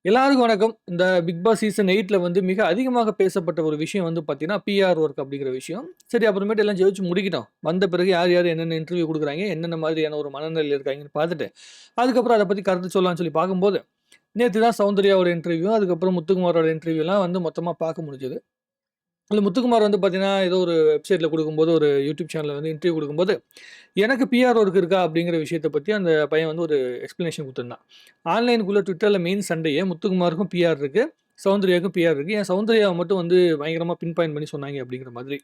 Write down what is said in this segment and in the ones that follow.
எல்லாருக்கும் வணக்கம். இந்த பிக் பாஸ் சீசன் 8ல வந்து மிக அதிகமாக பேசப்பட்ட ஒரு விஷயம் வந்து பார்த்தீங்கன்னா, பிஆர் ஒர்க் அப்படிங்கிற விஷயம். சரி அப்புறமேட்டு எல்லாம் ஜெயிச்சு முடிக்கிட்டோம். வந்த பிறகு யார் யார் என்னென்ன இன்டர்வியூ குடுக்குறாங்க, என்னென்ன மாதிரியான ஒரு மனநிலையில இருக்காங்கன்னு பார்த்துட்டு, அதுக்கப்புறம் அத பத்தி கருத்து சொல்லலாம்னு சொல்லி பார்க்கும்போது, நேத்து தான் சௌந்தர்யாவோட இன்டர்வியூ, அதுக்கப்புறம் முத்துக்குமாரோட இன்டர்வியூலாம் வந்து மொத்தமா பார்க்க முடிஞ்சது. அதுல முத்துக்குமார் வந்து பார்த்தீங்கன்னா, ஏதோ ஒரு வெப்சைட்ல குடுக்கும்போது, ஒரு யூடியூப் சேனல்ல வந்து இன்டர்வியூ குடுக்கும்போது, எனக்கு பிஆர் ஒர்க் இருக்கா? அப்படிங்கிற விஷயத்த பத்தி அந்த பையன் வந்து ஒரு எக்ஸ்ப்ளனேஷன் குடுத்திருந்தான். ஆன்லைனுக்குள்ள ட்விட்டர்ல மெயின் சண்டையே முத்துக்குமாருக்கும் பிஆர் இருக்கு. சௌந்தர்யாவுக்கும் பிஆர் இருக்கு. ஏன் சௌந்தர்யாவ மட்டும் வந்து பயங்கரமா பின் பாயிண்ட் பண்ணி சொன்னாங்க அப்படிங்கிற மாதிரி.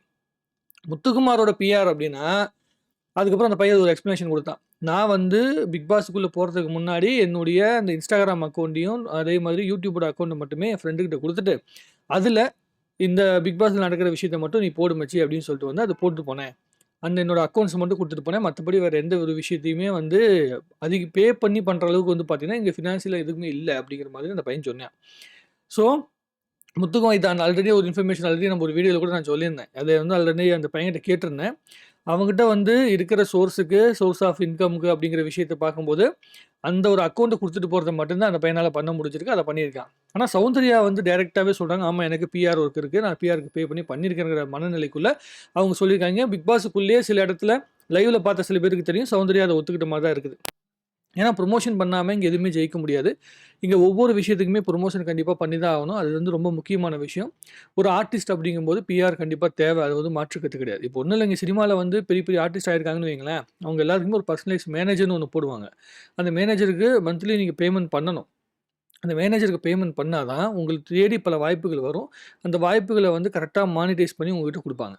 முத்துக்குமாரோட பிஆர் அப்படின்னா, அதுக்கப்புறம் அந்த பையன் ஒரு எக்ஸ்ப்ளனேஷன் குடுத்தான். நான் வந்து பிக் பாஸ்க்குள்ள போறதுக்கு முன்னாடி என்னுடைய அந்த இன்ஸ்டாகிராம் அக்கவுண்ட்டையும், அதே மாதிரி யூடியூபோட அக்கவுண்ட்ட மட்டுமே என் ஃப்ரெண்டு கிட்ட குடுத்துட்டு, அதுல இந்த பிக் பாஸ்ல நடக்கிற விஷயத்த மட்டும் நீ போடு மச்சி அப்படின்னு சொல்லிட்டு வந்து அத போட்டு போனேன். அந்த என்னோட அக்கவுண்ட்ஸ் மட்டும் குடுத்துட்டு போனேன். மத்தபடி வேற எந்த ஒரு விஷயத்தையுமே வந்து அதிக பே பண்ணி பண்ற அளவுக்கு வந்து பார்த்தீங்கன்னா, இங்க ஃபினான்ஷியலா எதுவுமே இல்ல அப்படிங்கிற மாதிரி அந்த பையன் சொன்னான். ஸோ முத்துக்கும் இதான் ஆல்ரெடி ஒரு இன்ஃபர்மேஷன் ஆல்ரெடி நம்ம ஒரு வீடியோல கூட நான் சொல்லியிருந்தேன். அத வந்து ஆல்ரெடி அந்த பையன்கிட்ட கேட்டிருந்தேன். அவன்கிட்ட வந்து இருக்கிற சோர்ஸ் ஆஃப் இன்கம்க்கு அப்படிங்கிற விஷயத்த பார்க்கும்போது, அந்த ஒரு அக்கவுண்ட்ட குடுத்துட்டு போறத மட்டும் தான் அந்த பையனால பண்ண முடிஞ்சிருக்கு. அத பண்ணியிருக்கான். ஆனா சௌந்தர்யா வந்து டைரக்ட்டாவே சொல்றாங்க, ஆமா எனக்கு பிஆர் ஒர்க் இருக்கு. நான் பிஆர்க்கு பே பண்ணி பண்ணியிருக்கேங்கிற மனநிலைக்குள்ள அவங்க சொல்லியிருக்காங்க. பிக் பாஸ்க்குள்ளேயே சில இடத்துல லைவ்ல பார்த்த சில பேருக்கு தெரியும். சௌந்தர்யா அத ஒத்துக்கிட்ட மாரி தான் இருக்குது. ஏன்னா ப்ரமோஷன் பண்ணாம இங்க எதுவுமே ஜெயிக்க முடியாது. இங்க ஒவ்வொரு விஷயத்துக்குமே ப்ரமோஷன் கண்டிப்பா பண்ணி தான் ஆகணும். அது வந்து ரொம்ப முக்கியமான விஷயம். ஒரு ஆர்டிஸ்ட் அப்படிங்கும்போது பிஆர் கண்டிப்பா தேவை. அது வந்து மாற்று கருத்து கிடையாது. இப்போ ஒண்ணும் இல்லைங்க சினிமால வந்து பெரிய பெரிய ஆர்டிஸ்ட் ஆயிருக்காங்கன்னு வையுங்களேன், அவங்க எல்லாருக்குமே ஒரு பர்சனலைஸ் மேனேஜர்ன்னு ஒண்ணு போடுவாங்க. அந்த மேனேஜருக்கு மந்த்லி நீங்க பேமெண்ட் பண்ணணும். அந்த மேனேஜருக்கு பேமெண்ட் பண்ணா தான் உங்களுக்கு தேடி பல வாய்ப்புகள் வரும். அந்த வாய்ப்புகள வந்து கரெக்ட்டா மானிட்டைஸ் பண்ணி உங்ககிட்ட குடுப்பாங்க.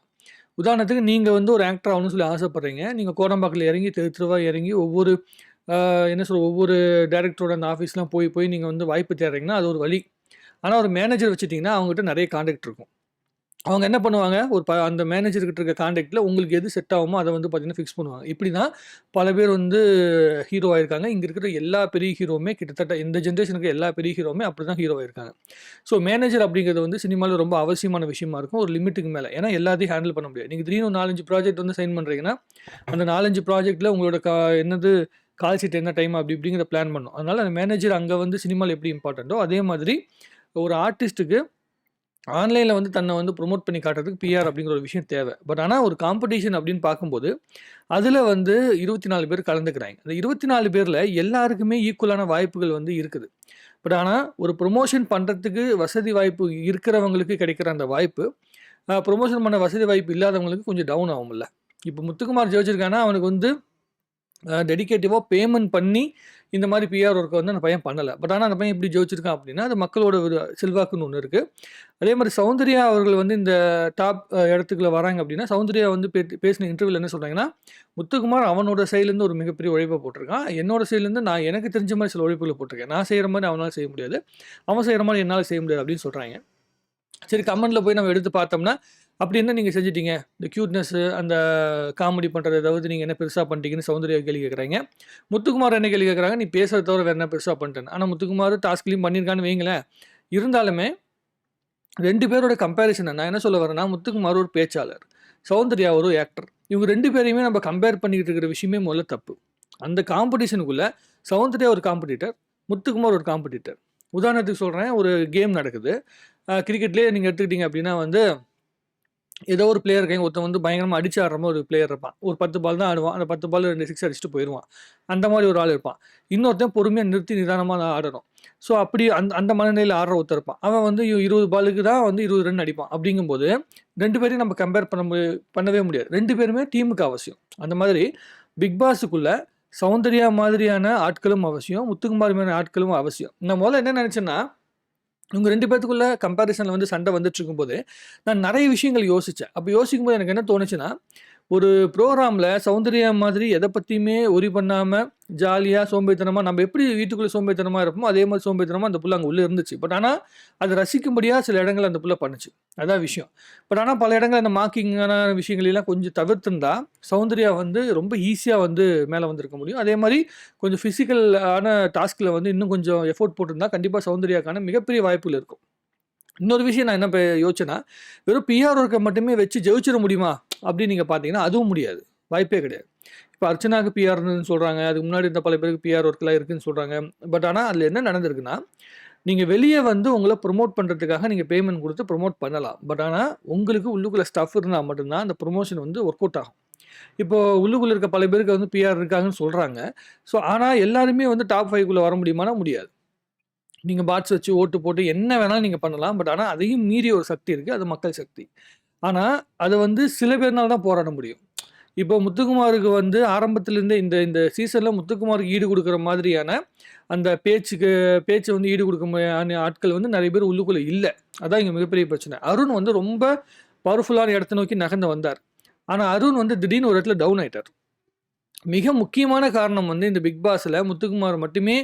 உதாரணத்துக்கு நீங்க வந்து ஒரு ஆக்டர் ஆகணும்னு சொல்லி ஆசைப்படுறீங்க. நீங்க கோடம்பாக்கத்துல இறங்கி தெரு தெருவா இறங்கி ஒவ்வொரு என்ன சொல்றது, ஒவ்வொரு டைரக்டரோட அந்த ஆஃபீஸ்லாம் போய் போய் நீங்க வந்து வாய்ப்பு தேடுறீங்கன்னா, அது ஒரு வழி. ஆனா ஒரு மேனேஜர் வச்சுட்டீங்கன்னா, அவங்ககிட்ட நெறைய கான்டாக்ட் இருக்கும். அவங்க என்ன பண்ணுவாங்க, ஒரு அந்த மேனேஜர் கிட்ட இருக்க கான்டாக்ட்ல உங்களுக்கு எது செட் ஆகுமோ, அத வந்து பார்த்தீங்கன்னா ஃபிக்ஸ் பண்ணுவாங்க. இப்படி தான் பல பேர் வந்து ஹீரோ ஆயிருக்காங்க. இங்க இருக்கிற எல்லா பெரிய ஹீரோவுமே கிட்டத்தட்ட இந்த ஜெனரேஷனுக்கு எல்லா பெரிய ஹீரோவுமே அப்படிதான் ஹீரோ ஆயிருக்காங்க. ஸோ மேனேஜர் அப்படிங்கிறது வந்து சினிமால ரொம்ப அவசியமான விஷயமா இருக்கும். ஒரு லிமிட்டுக்கு மேல. ஏன்னா எல்லாத்தையும் ஹேண்டில் பண்ண முடியாது. நீங்க திடீர்னு ஒரு 4, 5 ப்ராஜெக்ட் வந்து சைன் பண்றீங்கன்னா, அந்த 4, 5 ப்ராஜெக்ட்ல உங்களோட என்னது கால் ஷீட் என்ன டைம் அப்படி இப்படிங்கிற பிளான் பண்ணணும். அதனால அந்த மேனேஜர் அங்க வந்து சினிமால எப்படி இம்பார்ட்டன்ட்டோ, அதே மாதிரி ஒரு ஆர்டிஸ்ட்டுக்கு ஆன்லைன்ல வந்து தன்னை வந்து ப்ரொமோட் பண்ணி காட்டுறதுக்கு பிஆர் அப்படிங்கிற ஒரு விஷயம் தேவை. பட் ஆனா ஒரு காம்படிஷன் அப்படின்னு பார்க்கும்போது, அதுல வந்து 24 பேர் கலந்துக்கிறாங்க. அந்த 24 பேர்ல எல்லாருக்குமே ஈக்குவலான வாய்ப்புகள் வந்து இருக்குது. பட் ஆனா ஒரு ப்ரொமோஷன் பண்றதுக்கு வசதி வாய்ப்பு இருக்கிறவங்களுக்கு கிடைக்கிற அந்த வாய்ப்பு, ப்ரொமோஷன் பண்ண வசதி வாய்ப்பு இல்லாதவங்களுக்கு கொஞ்சம் டவுன் ஆகும்ல. இப்போ முத்துக்குமார் ஜெயிச்சிருக்கான்னா, அவனுக்கு வந்து டெடிகேட்டிவா பேமெண்ட் பண்ணி, இந்த மாரி பிஆர் ஒர்க்க வந்து அந்த பையன் பண்ணல. பட் ஆனா அந்த பையன் எப்படி ஜெயிச்சிருக்கான் அப்படின்னா, அது மக்களோட ஒரு செல்வாக்குன்னு ஒண்ணு இருக்கு. அதே மாரி சௌந்தர்யா அவர்கள் வந்து இந்த டாப் இடத்துக்குள்ள வராங்க அப்படின்னா, சௌந்தர்யா வந்து பேசின இன்டர்வியூல என்ன சொல்றாங்கன்னா, முத்துக்குமார் அவனோட சைட்லேருந்து ஒரு மிகப்பெரிய உழைப்ப போட்டிருக்கான். என்னோட சைட்லேருந்து நான் எனக்கு தெரிஞ்ச மாரி சில உழைப்புகள போட்டிருக்கேன். நான் செய்ற மாரி அவனால செய்ய முடியாது. அவன் செய்ற மாரி என்னால செய்ய முடியாது அப்படின்னு சொல்றாங்க. சரி கமெண்ட்ல போய் நம்ம எடுத்து பார்த்தோம்னா, அப்படி என்ன நீங்க செஞ்சுட்டீங்க? இந்த கியூட்னஸ் அந்த காமெடி பண்றத தவிர்த்து நீங்க என்ன பெருசா பண்ணிட்டீங்கன்னு சௌந்தர்யா கேள்வி கேட்குறாங்க. முத்துக்குமார் என்ன கேள்வி கேட்குறாங்க, நீ பேசுறத தவிர வேற என்ன பெருசா பண்ணிட்டேன்னு. ஆனா முத்துக்குமார் டாஸ்க்லயும் பண்ணியிருக்கான்னு வையுங்களேன். இருந்தாலுமே 2 பேரோட கம்பேரிசன் நான் என்ன சொல்ல வரேன்னா, முத்துக்குமார் ஒரு பேச்சாளர். சௌந்தர்யா ஒரு ஆக்டர். இவங்க 2 பேரையுமே நம்ம கம்பேர் பண்ணிக்கிட்டு இருக்கிற விஷயமே முதல்ல தப்பு. அந்த காம்படிஷனுக்குள்ள சௌந்தர்யா ஒரு காம்படிட்டர், முத்துக்குமார் ஒரு காம்படிட்டர். உதாரணத்துக்கு சொல்றேன், ஒரு கேம் நடக்குது. கிரிக்கெட்லயே நீங்க எடுத்துக்கிட்டீங்க அப்படின்னா வந்து ஏதோ ஒரு பிளேயர் இருக்காங்க. ஒருத்தன் வந்து பயங்கரமா அடிச்சு ஆடுற மாரி ஒரு பிளேயர் இருப்பான். ஒரு 10 பால் தான் ஆடுவான். அந்த 10 பால்ல 2 சிக்ஸ் அடிச்சுட்டு போயிருவான். அந்த மாரி ஒரு ஆள் இருப்பான். இன்னொருத்தன் பொறுமையா நிறுத்தி நிதானமா தான் ஆடணும். ஸோ அப்படி அந்த அந்த மனநிலையில ஆடுற ஒருத்தன் இருப்பான். அவன் வந்து 20 பாலுக்கு தான் வந்து 20 ரன் அடிப்பான். அப்படிங்கும்போது 2 பேரையும் நம்ம கம்பேர் பண்ணவே முடியாது. 2 பேருமே டீமுக்கு அவசியம். அந்த மாதிரி பிக் பாஸுக்குள்ள சௌந்தர்யா மாதிரியான ஆட்களும் அவசியம். முத்துக்குமார் மாதிரியான ஆட்களும் அவசியம். நான் முதல்ல என்ன நினைச்சேன்னா, இவங்க 2 பேத்துக்குள்ள கம்பேரிசன்ல வந்து சண்டை வந்துட்டு இருக்கும்போது, நான் நெறைய விஷயங்கள் யோசிச்சேன். அப்ப யோசிக்கும்போது எனக்கு என்ன தோணுச்சுன்னா, ஒரு ப்ரோகிராம்ல சௌந்தர்யா மாதிரி எத பத்தியுமே ஒரி பண்ணாம, ஜாலியா, சோம்பேறித்தனமா நம்ம எப்படி வீட்டுக்குள்ள சோம்பேறித்தனமா இருப்போமோ, அதே மாரி சோம்பேறித்தனமா அந்த புள்ள அங்க உள்ள இருந்துச்சு. பட் ஆனா, அத ரசிக்கும்படியா சில இடங்கள்ல அந்த புள்ள பண்ணுச்சு. அதான் விஷயம். பட் ஆனா, பல இடங்கள்ல அந்த மார்க்கிங்கான விஷயங்கள் எல்லாம் கொஞ்சம் தவிர்த்திருந்தா, சௌந்தர்யா வந்து ரொம்ப ஈஸியா வந்து மேல வந்திருக்க முடியும். அதே மாரி கொஞ்சம் பிசிக்கல் ஆன டாஸ்க்ல வந்து இன்னும் கொஞ்சம் எஃபோர்ட் போட்டிருந்தா, கண்டிப்பா சௌந்தர்யாக்கான மிகப்பெரிய வாய்ப்புகள் இருக்கும். இன்னொரு விஷயம் நான் என்ன யோசிச்சேன்னா, வெறும் பிஆர் ஒர்க்க மட்டுமே வச்சு ஜெயிச்சிட முடியுமா? அப்படின்னு நீங்க பார்த்தீங்கன்னா, அதுவும் முடியாது. வாய்ப்பே கிடையாது. இப்ப அர்ச்சனாக்கு பிஆர் இருந்ததுன்னு சொல்றாங்க. அதுக்கு முன்னாடி இருந்த பல பேருக்கு பிஆர் ஒர்க்லாம் இருக்குன்னு சொல்றாங்க. பட் ஆனா, அதுல என்ன நடந்திருக்குன்னா, நீங்க வெளிய வந்து உங்கள ப்ரமோட் பண்றதுக்காக நீங்க பேமெண்ட் குடுத்து ப்ரமோட் பண்ணலாம். பட் ஆனா, உங்களுக்கு உள்ளுக்குள்ள ஸ்டஃப் இருந்தா மட்டும் தான் அந்த ப்ரமோஷன் வந்து ஒர்க் அவுட் ஆகும். இப்போ உள்ளுக்குள்ள இருக்க பல பேருக்கு வந்து பிஆர் இருக்காங்கன்னு சொல்றாங்க. ஸோ ஆனா எல்லாருமே வந்து டாப் 5 க்குள்ள வர முடியுமான்னா முடியாது. நீங்க பாட்ஸ் வச்சு ஓட்டு போட்டு என்ன வேணாலும் நீங்க பண்ணலாம். பட் ஆனா அதையும் மீறிய ஒரு சக்தி இருக்கு. அது மக்கள் சக்தி. ஆனா, அத வந்து சில பேர்னால தான் போராட முடியும். இப்போ முத்துக்குமாருக்கு வந்து ஆரம்பத்திலேருந்தே இந்த இந்த சீசன்ல முத்துக்குமாருக்கு ஈடு குடுக்குற மாதிரியான அந்த பேச்சு வந்து ஈடு குடுக்க முடியாத ஆட்கள் வந்து நெறைய பேர் உள்ளுக்குள்ள இல்ல. அதான் இங்க மிகப்பெரிய பிரச்சனை. அருண் வந்து ரொம்ப பவர்ஃபுல்லான இடத்த நோக்கி நகர்ந்து வந்தார். ஆனா, அருண் வந்து திடீர்னு ஒரு இடத்துல டவுன் ஆயிட்டார். மிக முக்கியமான காரணம் வந்து இந்த பிக் பாஸ்ல முத்துக்குமார் மட்டுமே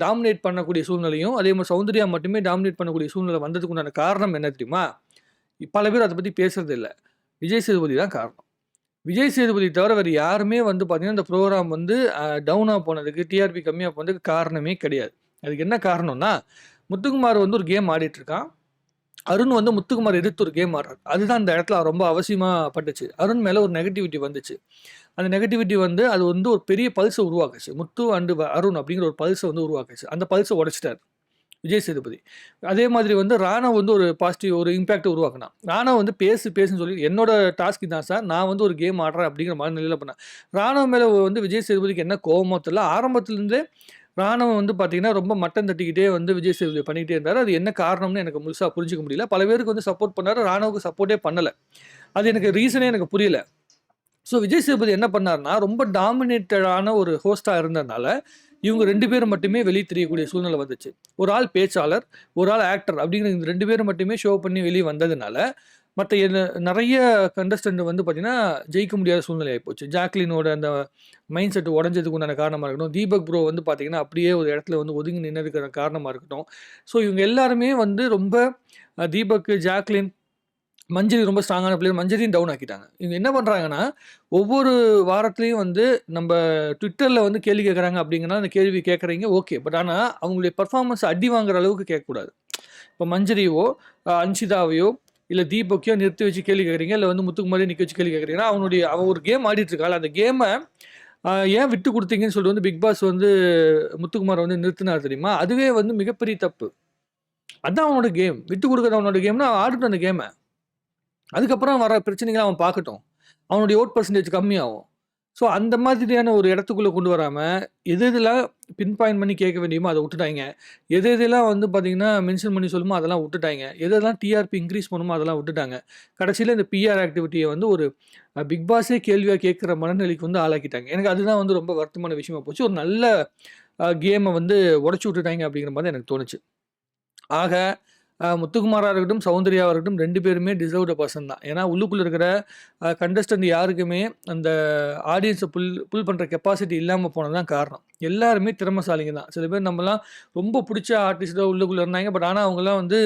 டாமினேட் பண்ணக்கூடிய சூழ்நிலையும், அதே மாரி சௌந்தர்யா மட்டுமே டாமினேட் பண்ணக்கூடிய சூழ்நிலை வந்ததுக்கு உண்டான காரணம் என்ன தெரியுமா? பல பேர் அத பத்தி பேசுறது இல்ல. விஜய் சேதுபதி தான் காரணம். விஜய் சேதுபதி தவிர வேற யாருமே வந்து பார்த்தீங்கன்னா, இந்த புரோகிராம் வந்து டவுனா போனதுக்கு, டிஆர்பி கம்மியா போனதுக்கு காரணமே கிடையாது. அதுக்கு என்ன காரணம்னா, முத்துக்குமார் வந்து ஒரு கேம் ஆடிட்டு இருக்கான். அருண் வந்து முத்துக்குமார் எதிர்த்து ஒரு கேம் ஆடுறாரு. அதுதான் அந்த இடத்துல ரொம்ப அவசியமா பட்டுச்சு. அருண் மேல ஒரு நெகட்டிவிட்டி வந்துச்சு. அந்த நெகட்டிவிட்டி வந்து அது வந்து ஒரு பெரிய பல்ஸ உருவாக்குச்சு. முத்து அண்ட் அருண் அப்படிங்கிற ஒரு பல்ஸ வந்து உருவாக்குச்சு. அந்த பல்ஸ உடைச்சுட்டாரு விஜய் சேதுபதி. அதே மாதிரி வந்து ராணவ் வந்து ஒரு பாசிட்டிவ் ஒரு இம்பாக்ட்ட உருவாக்குனான். ராணவ் வந்து பேசுன்னு சொல்லி என்னோட டாஸ்க் இதான் சார். நான் வந்து ஒரு கேம் ஆடுறேன் அப்படிங்கிற மனநிலையில பண்ணேன். ராணவ் மேல வந்து விஜய் சேதுபதிக்கு என்ன கோவமோ தெரியல. ஆரம்பத்திலிருந்தே ராணவ் வந்து பார்த்தீங்கன்னா, ரொம்ப மட்டம் தட்டிக்கிட்டே வந்து விஜய் சேதுபதி பண்ணிக்கிட்டே இருந்தாரு. அது என்ன காரணம்னு எனக்கு முழுசா புரிஞ்சுக்க முடியல. பல பேருக்கு வந்து சப்போர்ட் பண்ணாரு. ராணவுக்கு சப்போர்ட்டே பண்ணல. அது எனக்கு ரீசனே எனக்கு புரியல. ஸோ விஜய் சேதுபதி என்ன பண்ணாருன்னா, ரொம்ப டாமினேட்டடான ஒரு ஹோஸ்ட்டா இருந்ததுனால, இவங்க 2 பேரும் மட்டுமே வெளிய தெரியக்கூடிய சூழ்நிலை வந்துச்சு. ஒரு ஆள் பேச்சாளர், ஒரு ஆள் ஆக்டர் அப்படிங்கிற இந்த 2 பேரும் மட்டுமே ஷோ பண்ணி வெளிய வந்ததுனால, மத்த நெறைய கண்டஸ்டன்ட் வந்து பார்த்தீங்கன்னா, ஜெயிக்க முடியாத சூழ்நிலை ஆயிப்போச்சு. ஜாக்லினோட அந்த மைண்ட் செட் உடைஞ்சதுக்கு உண்டான காரணமா இருக்கட்டும், தீபக் ப்ரோ வந்து பார்த்தீங்கன்னா, அப்படியே ஒரு இடத்துல வந்து ஒதுங்கி நின்னதுக்கான காரணமா இருக்கட்டும். ஸோ இவங்க எல்லாருமே வந்து ரொம்ப தீபக், ஜாக்லின் மஞ்சரி ரொம்ப ஸ்ட்ராங்கான பிளேயர். மஞ்சரியும் டவுன் ஆக்கிட்டாங்க. இவங்க என்ன பண்றாங்கன்னா, ஒவ்வொரு வாரத்திலயும் வந்து நம்ப ட்விட்டர்ல வந்து கேள்வி கேட்குறாங்க அப்படிங்கன்னா, அந்த கேள்வி கேட்குறீங்க ஓகே. பட் ஆனா, அவங்களுடைய பெர்ஃபார்மன்ஸ் அடி வாங்குற அளவுக்கு கேட்கக்கூடாது. இப்போ மஞ்சரியவோ, அன்ஷிதாவையோ, இல்ல தீபக்கையோ நிறுத்தி வச்சு கேள்வி கேட்குறீங்க. இல்ல வந்து முத்துக்குமாரையும் நிக்க வச்சு கேள்வி கேட்குறீங்கன்னா, அவன் ஒரு கேம் ஆடிட்டு இருக்கான்ல, அந்த கேம ஏன் விட்டு குடுத்தீங்கன்னு சொல்லிட்டு வந்து பிக் பாஸ் வந்து முத்துக்குமார வந்து நிறுத்தினார் தெரியுமா? அதுவே வந்து மிகப்பெரிய தப்பு. அதான் அவனோட கேம். விட்டு குடுக்குறது அவனோட கேம்னா, அவன் ஆடட்டும் அந்த கேம. அதுக்கப்புறம் வர பிரச்சனைகள அவன் பார்க்கட்டும். அவனுடைய வோட் பெர்சன்டேஜ் கம்மியாகும். ஸோ அந்த மாதிரியான ஒரு இடத்துக்குள்ள கொண்டு வராம, எதெதெல்லாம் பின் பாயிண்ட் பண்ணி கேட்க வேண்டியுமோ அத விட்டுட்டாய்ங்க. எதெதெல்லாம் வந்து பார்த்தீங்கன்னா, மென்ஷன் பண்ணி சொல்லுமோ அதெல்லாம் விட்டுட்டாய்ங்க. எதெல்லாம் டிஆர்பி இன்கிரீஸ் பண்ணுமோ அதெல்லாம் விட்டுட்டாங்க. கடைசியில இந்த பிஆர் ஆக்டிவிட்டிய வந்து ஒரு பிக் பாஸே கேள்வியா கேட்கிற மனநிலைக்கு வந்து ஆளாக்கிட்டாங்க. எனக்கு அதுதான் வந்து ரொம்ப வருத்தமான விஷயமா போச்சு. ஒரு நல்ல கேம வந்து உடைச்சு விட்டுட்டாய்ங்க அப்படிங்கிற மாரி தான் எனக்கு தோணுச்சு. ஆக முத்துக்குமாரா இருக்கட்டும், சௌந்தர்யாவா இருக்கட்டும் 2 பேருமே டிசர்வ்டு பெர்சன் தான். ஏன்னா, உள்ளுக்குள்ள இருக்கிற கண்டஸ்டன்ட் யாருக்குமே அந்த ஆடியன்ஸ புல் பண்ற கெப்பாசிட்டி இல்லாம போனது தான் காரணம். எல்லாருமே திறமைசாலிங்க தான். சில பேர் நம்மலாம் ரொம்ப புடிச்ச ஆர்டிஸ்ட்டா உள்ளுக்குள்ள இருந்தாங்க. பட் ஆனா, அவங்கலாம் வந்து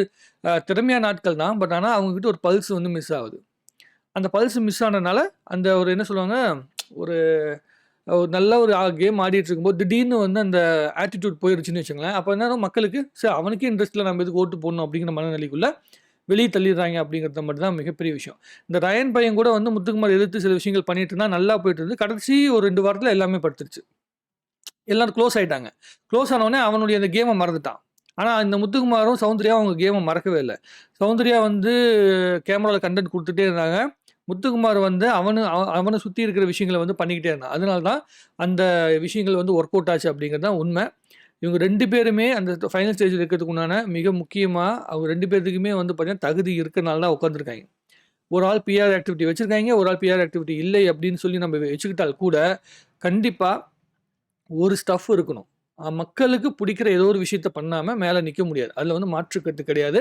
திறமையான ஆட்கள் தான். பட் ஆனா, அவங்க கிட்ட ஒரு பல்ஸ் வந்து மிஸ் ஆகுது. அந்த பல்ஸ் மிஸ் ஆனனால, அந்த ஒரு என்ன சொல்லுவாங்க, ஒரு ஒரு நல்ல ஒரு கேம் ஆடிட்டு இருக்கும்போது, திடீர்னு வந்து அந்த ஆட்டிட்யூட் போயிருச்சுன்னு வச்சுக்கங்களேன். அப்ப என்னன்னா மக்களுக்கு, சரி அவனுக்கே இன்ட்ரெஸ்ட் இல்ல நம்ம எதுக்கு ஓட்டு போடணும் அப்படிங்கிற மனநிலைக்குள்ள வெளிய தள்ளிடுறாங்க அப்படிங்கிறது மட்டும் தான் மிகப்பெரிய விஷயம். இந்த ரயன் பையன் கூட வந்து முத்துக்குமார் எதிர்த்து சில விஷயங்கள் பண்ணிட்டு இருந்தான். நல்லா போயிட்டு இருந்தது. கடைசி ஒரு 2 வாரத்துல எல்லாமே படுத்துருச்சு. எல்லாரும் க்ளோஸ் ஆயிட்டாங்க. க்ளோஸ் ஆன உடனே அவனுடைய அந்த கேம மறந்துட்டான். ஆனா இந்த முத்துக்குமாரும், சௌந்தர்யாவும் அவங்க கேம மறக்கவே இல்ல. சௌந்தர்யா வந்து கேமரால கன்டென்ட் குடுத்துட்டே இருந்தாங்க. முத்துக்குமார் வந்து அவன சுத்தி இருக்கிற விஷயங்கள வந்து பண்ணிக்கிட்டே இருந்தான். அதனால தான் அந்த விஷயங்கள் வந்து ஒர்க் அவுட் ஆச்சு அப்படிங்கிறது தான் உண்ம. இவங்க 2 பேருமே அந்த ஃபைனல் ஸ்டேஜ்ல இருக்கிறதுக்கு உண்டான மிக முக்கியமா அவங்க 2 பேத்துக்குமே வந்து பார்த்தீங்கன்னா, தகுதி இருக்கனால தான் உட்கார்ந்துருக்காய்ங்க. ஒரு ஆள் பிஆர் ஆக்டிவிட்டி வச்சிருக்காய்ங்க. ஒரு ஆள் பிஆர் ஆக்டிவிட்டி இல்லை அப்படின்னு சொல்லி நம்ம வச்சுக்கிட்டால் கூட, கண்டிப்பா ஒரு ஸ்டஃப் இருக்கணும். மக்களுக்கு புடிக்கிற ஏதோ ஒரு விஷயத்த பண்ணாம மேல நிக்க முடியாது. அதுல வந்து மாற்று கருத்து கிடையாது.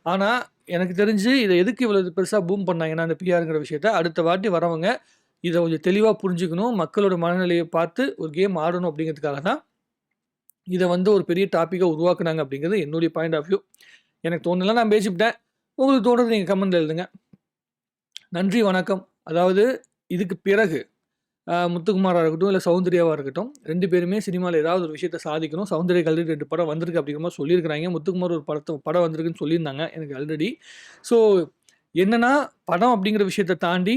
ஆனா, எனக்கு தெரிஞ்சு இத எதுக்கு இவ்வளவு பெருசா பூம் பண்ணாங்கன்னா, அந்த பிஆர்ங்கிற விஷயத்த, அடுத்த வாட்டி வரவங்க இத கொஞ்சம் தெளிவா புரிஞ்சுக்கணும். மக்களோட மனநிலைய பார்த்து ஒரு கேம் ஆடணும் அப்படிங்கிறதுக்காக தான், இத வந்து ஒரு பெரிய டாபிக்கா உருவாக்குனாங்க அப்படிங்கிறது என்னுடைய பாயிண்ட் ஆஃப் வியூ. எனக்கு தோணுனதெல்லாம் நான் பேசிப்புட்டேன். உங்களுக்கு தோணுறத நீங்க கமெண்ட்ல எழுதுங்க. நன்றி, வணக்கம். அதாவது இதுக்கு பிறகு முத்துக்குமாரா இருக்கட்டும், இல்ல சௌந்தர்யாவா இருக்கட்டும், 2 பேருமே சினிமால ஏதாவது ஒரு விஷயத்த சாதிக்கணும். சௌந்தர்யாக்கு ஆல்ரெடி 2 படம் வந்திருக்கு அப்படிங்கிற மாரி சொல்லியிருக்கிறாங்க. முத்துக்குமார் ஒரு படம் வந்திருக்குன்னு சொல்லியிருந்தாங்க எனக்கு ஆல்ரெடி. ஸோ என்னன்னா, படம் அப்படிங்கிற விஷயத்த தாண்டி,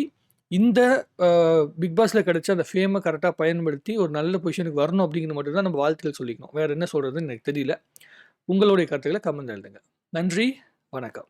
இந்த அ பிக் பாஸ்ல கிடைச்ச அந்த ஃபேம கரெக்ட்டா பயன்படுத்தி, ஒரு நல்ல பொசிஷனுக்கு வரணும் அப்படிங்கிறது மட்டும் தான் நம்ம வாழ்த்துக்கள் சொல்லிக்கணும். வேற என்ன சொல்றதுன்னு எனக்கு தெரியல. உங்களுடைய கருத்துக்களை கமெண்ட் எழுதுங்க. நன்றி, வணக்கம்.